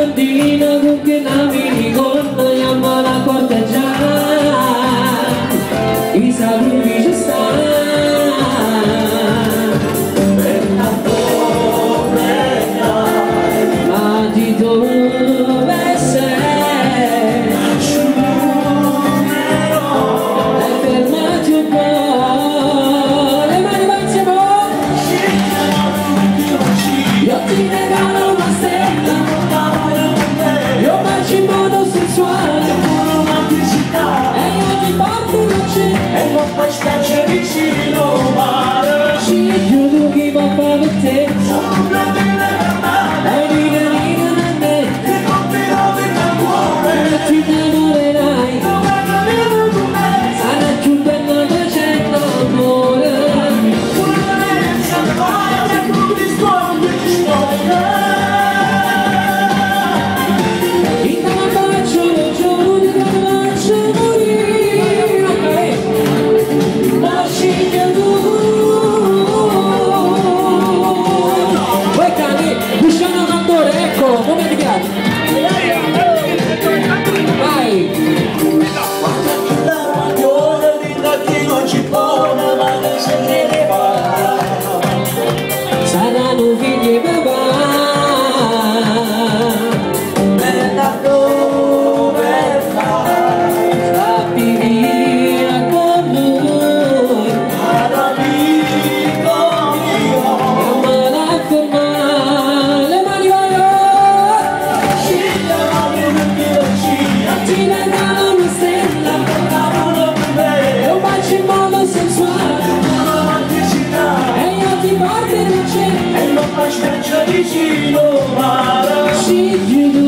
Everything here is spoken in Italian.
bambina con che navi con chiama la corteggiare i saluti ci stanno ma di dove sei e fermati un po' le mani insieme io ti regalo una stella io bacio in modo sensuale e io ti porto una cena e non puoi starci vicino mare ci chiudo chi va a fare per te e dica a me e ti innamorerai sarà più bella che c'è l'amore come ti piace? Vai! La ragione di chi non ci pone ma ne se ne va saranno figli e papà e da dove fai sappi via con lui ad amico mio chiamala a fermare le mani voglio ti regalo una stella e un bacio in modo sensuale e io ti porto in cena e non puoi starci vicino mare ci chiudo